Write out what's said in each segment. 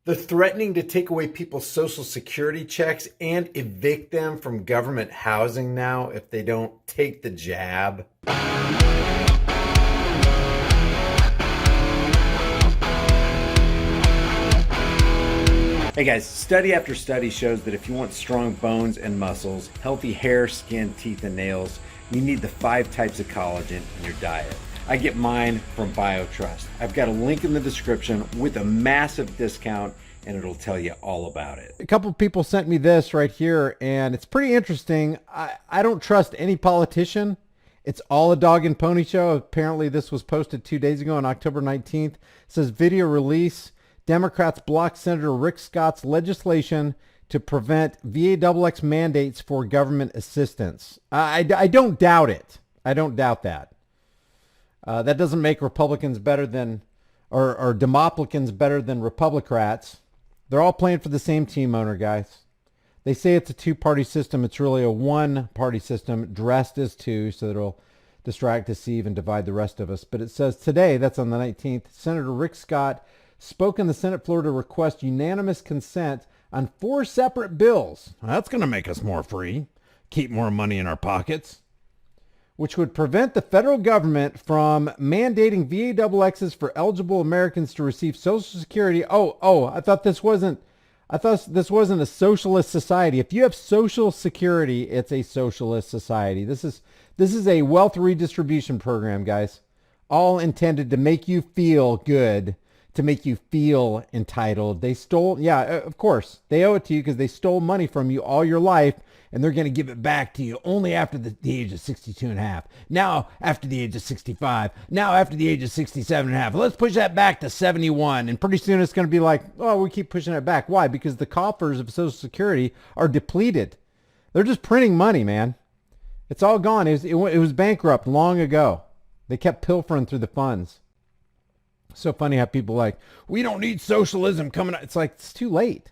They're threatening to take away people's social security checks and evict them from government housing now if they don't take the jab. Hey guys, study after study shows that if you want strong bones and muscles, healthy hair, skin, teeth, and nails, you need the 5 types of collagen in your diet. I get mine from BioTrust. I've got a link in the description with a massive discount, and it'll tell you all about it. A couple of people sent me this right here, and it's pretty interesting. I don't trust any politician. It's all a dog and pony show. Apparently this was posted 2 days ago on October 19th. It says video release. Democrats block Senator Rick Scott's legislation to prevent VAXX mandates for government assistance. I don't doubt it. I don't doubt that. That doesn't make Republicans better than, or Demoplicans better than Republicrats. They're all playing for the same team owner, guys. They say it's a two-party system. It's really a one-party system dressed as two, so that it'll distract, deceive, and divide the rest of us. But it says today, that's on the 19th, Senator Rick Scott spoke on the Senate floor to request unanimous consent on 4 separate bills. That's going to make us more free, keep more money in our pockets, which would prevent the federal government from mandating VAXXs for eligible Americans to receive Social Security. I thought this wasn't a socialist society. If you have Social Security, it's a socialist society. This is a wealth redistribution program, guys, all intended to make you feel good, to make you feel entitled. They stole, yeah, of course, they owe it to you because they stole money from you all your life, and they're going to give it back to you only after the age of 62 and a half. Now, after the age of 65. Now, after the age of 67 and a half. Let's push that back to 71. And pretty soon it's going to be like, oh, we keep pushing it back. Why? Because the coffers of Social Security are depleted. They're just printing money, man. It's all gone. It was bankrupt long ago. They kept pilfering through the funds. So funny how people are like, we don't need socialism coming out. It's like, it's too late.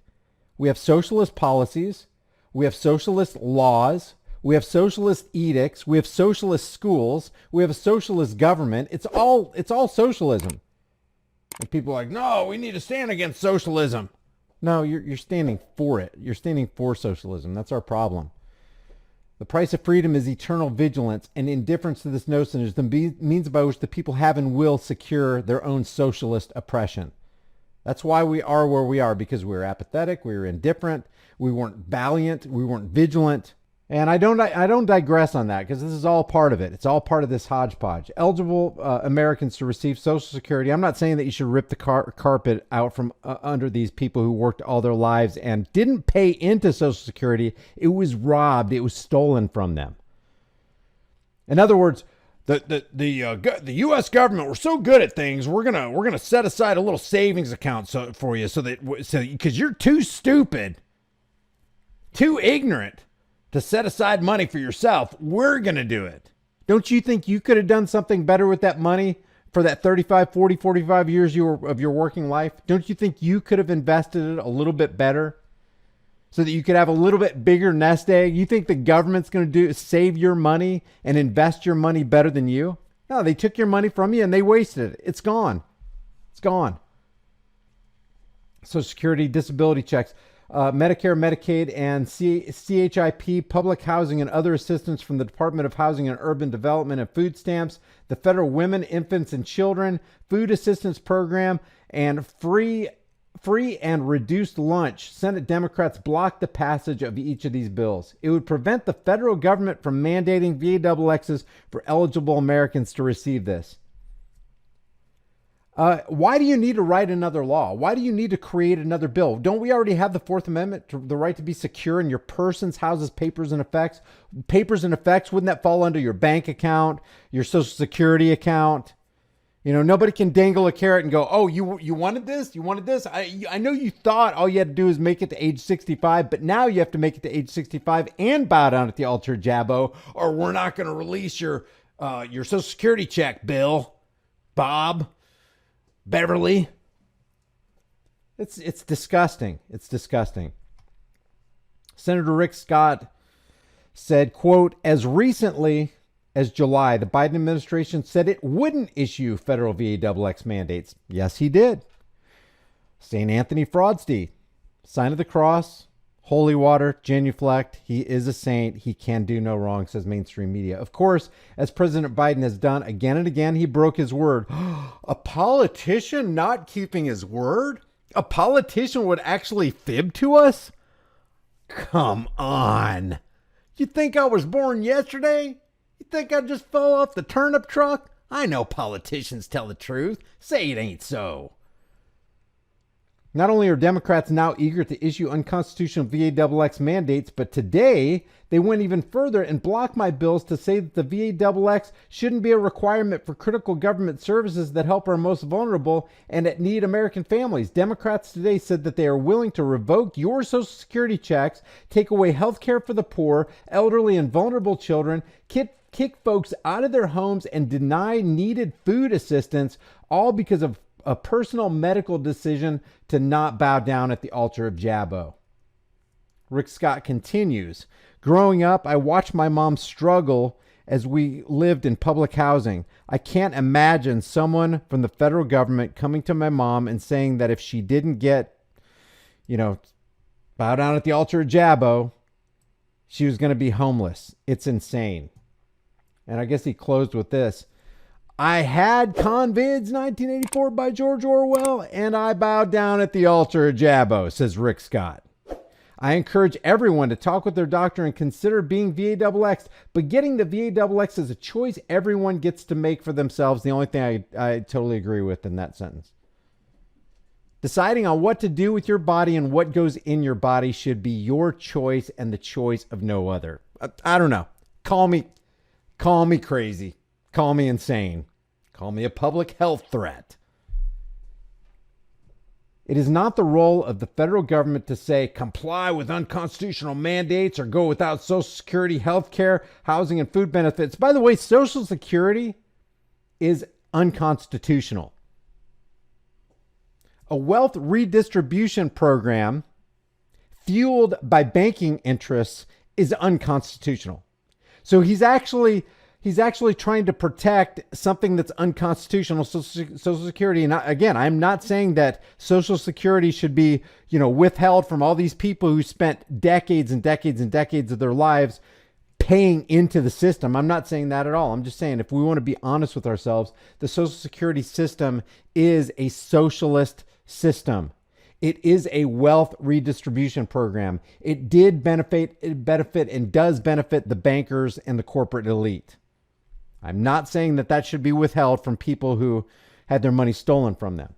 We have socialist policies. We have socialist laws. We have socialist edicts. We have socialist schools. We have a socialist government. It's all socialism. And people are like, no, we need to stand against socialism. No, you're standing for it. You're standing for socialism. That's our problem. The price of freedom is eternal vigilance, and indifference to this notion is the means by which the people have and will secure their own socialist oppression. That's why we are where we are, because we were apathetic, we were indifferent, we weren't valiant, we weren't vigilant. And I don't digress on that, because this is all part of it. It's all part of this hodgepodge. Eligible Americans to receive Social Security. I'm not saying that you should rip the carpet out from under these people who worked all their lives and didn't pay into Social Security. It was robbed. It was stolen from them. In other words, the U.S. government, we're so good at things. We're gonna set aside a little savings account for you so because you're too stupid, too ignorant to set aside money for yourself. We're going to do it. Don't you think you could have done something better with that money for that 35, 40, 45 years of your working life? Don't you think you could have invested it a little bit better so that you could have a little bit bigger nest egg? You think the government's going to save your money and invest your money better than you? No, they took your money from you and they wasted it. It's gone. It's gone. Social Security, disability checks. Medicare, Medicaid, and CHIP, public housing, and other assistance from the Department of Housing and Urban Development, and food stamps, the Federal Women, Infants, and Children Food Assistance Program, and free and reduced lunch. Senate Democrats blocked the passage of each of these bills. It would prevent the federal government from mandating VAXXs for eligible Americans to receive this. Why do you need to write another law? Why do you need to create another bill? Don't we already have the Fourth Amendment, the right to be secure in your persons, houses, papers, and effects? Papers and effects, wouldn't that fall under your bank account, your Social Security account? You know, nobody can dangle a carrot and go, oh, you wanted this? You wanted this? I know you thought all you had to do is make it to age 65, but now you have to make it to age 65 and bow down at the altar, Jabbo, or we're not going to release your Social Security check, Bill, Bob, Beverly. It's disgusting. It's disgusting. Senator Rick Scott said, quote, as recently as July, the Biden administration said it wouldn't issue federal VAXX mandates. Yes, he did. St. Anthony Fraudstey, sign of the cross, holy water, genuflect. He is a saint. He can do no wrong, says mainstream media. Of course, as President Biden has done again and again, he broke his word. A politician not keeping his word? A politician would actually fib to us? Come on. You think I was born yesterday? You think I just fell off the turnip truck? I know politicians tell the truth. Say it ain't so. Not only are Democrats now eager to issue unconstitutional VAXX mandates, but today they went even further and blocked my bills to say that the VAXX shouldn't be a requirement for critical government services that help our most vulnerable and at need American families. Democrats today said that they are willing to revoke your Social Security checks, take away health care for the poor, elderly, and vulnerable children, kick folks out of their homes, and deny needed food assistance, all because of a personal medical decision to not bow down at the altar of Jabbo. Rick Scott continues, growing up, I watched my mom struggle as we lived in public housing. I can't imagine someone from the federal government coming to my mom and saying that if she didn't get, bow down at the altar of Jabbo, she was going to be homeless. It's insane. And I guess he closed with this. I had Convids 1984 by George Orwell, and I bowed down at the altar of Jabbo, says Rick Scott. I encourage everyone to talk with their doctor and consider being VAXX, but getting the VAXX is a choice everyone gets to make for themselves. The only thing I totally agree with in that sentence. Deciding on what to do with your body and what goes in your body should be your choice and the choice of no other. I don't know. Call me crazy. Call me insane. Call me a public health threat. It is not the role of the federal government to say comply with unconstitutional mandates or go without Social Security, health care, housing, and food benefits. By the way, Social Security is unconstitutional. A wealth redistribution program fueled by banking interests is unconstitutional. So he's actually trying to protect something that's unconstitutional, Social Security. And again, I'm not saying that Social Security should be, withheld from all these people who spent decades and decades and decades of their lives paying into the system. I'm not saying that at all. I'm just saying if we want to be honest with ourselves, the Social Security system is a socialist system. It is a wealth redistribution program. It benefit and does benefit the bankers and the corporate elite. I'm not saying that should be withheld from people who had their money stolen from them.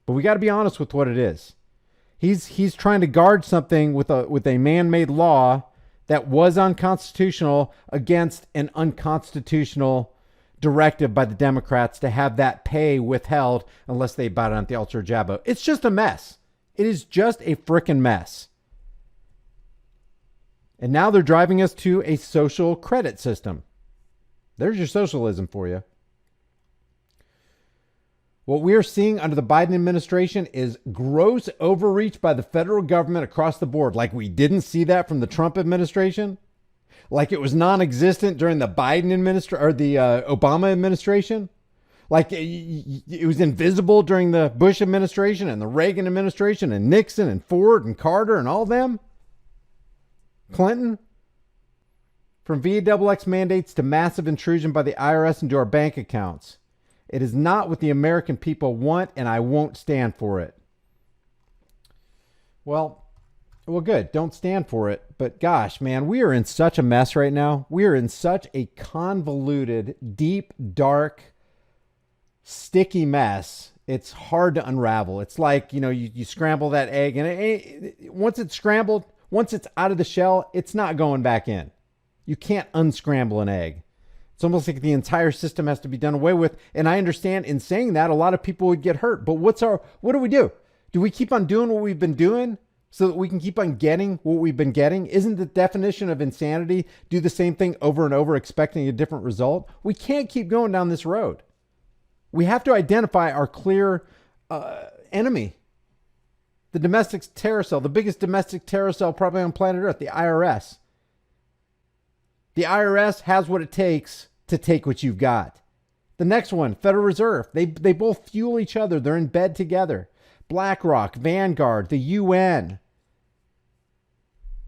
But we got to be honest with what it is. He's trying to guard something with a man-made law that was unconstitutional against an unconstitutional directive by the Democrats to have that pay withheld unless they bow down at the altar of Jabbo. It's just a mess. It is just a frickin' mess. And now they're driving us to a social credit system. There's your socialism for you. What we are seeing under the Biden administration is gross overreach by the federal government across the board. Like we didn't see that from the Trump administration. Like it was non-existent during the Biden administration or the Obama administration. Like it was invisible during the Bush administration and the Reagan administration and Nixon and Ford and Carter and all them. Clinton. From VAXX mandates to massive intrusion by the IRS into our bank accounts. It is not what the American people want, and I won't stand for it. Well, good. Don't stand for it. But gosh, man, we are in such a mess right now. We are in such a convoluted, deep, dark, sticky mess. It's hard to unravel. It's like, you scramble that egg, and once it's scrambled, once it's out of the shell, it's not going back in. You can't unscramble an egg. It's almost like the entire system has to be done away with. And I understand in saying that a lot of people would get hurt. But what do we do? Do we keep on doing what we've been doing so that we can keep on getting what we've been getting? Isn't the definition of insanity do the same thing over and over expecting a different result? We can't keep going down this road. We have to identify our clear enemy. The domestic terror cell, the biggest domestic terror cell probably on planet Earth, the IRS. The IRS has what it takes to take what you've got. The next one, Federal Reserve. They both fuel each other. They're in bed together. BlackRock, Vanguard, the UN,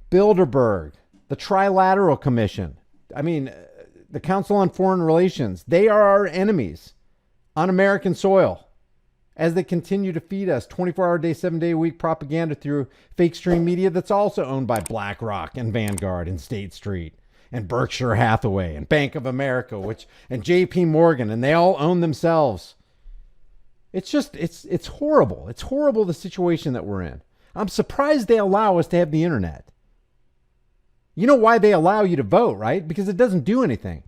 Bilderberg, the Trilateral Commission. I mean, the Council on Foreign Relations. They are our enemies on American soil as they continue to feed us 24-hour day, 7-day a week propaganda through fake stream media that's also owned by BlackRock and Vanguard and State Street and Berkshire Hathaway and Bank of America, and JP Morgan, and they all own themselves. It's just, it's horrible. It's horrible, the situation that we're in. I'm surprised they allow us to have the internet. You know why they allow you to vote, right? Because it doesn't do anything.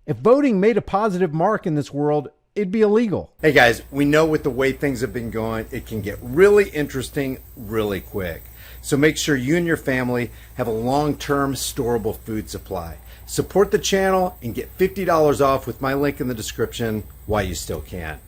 If voting made a positive mark in this world, it'd be illegal. Hey guys, we know with the way things have been going, it can get really interesting really quick. So make sure you and your family have a long-term storable food supply. Support the channel and get $50 off with my link in the description while you still can.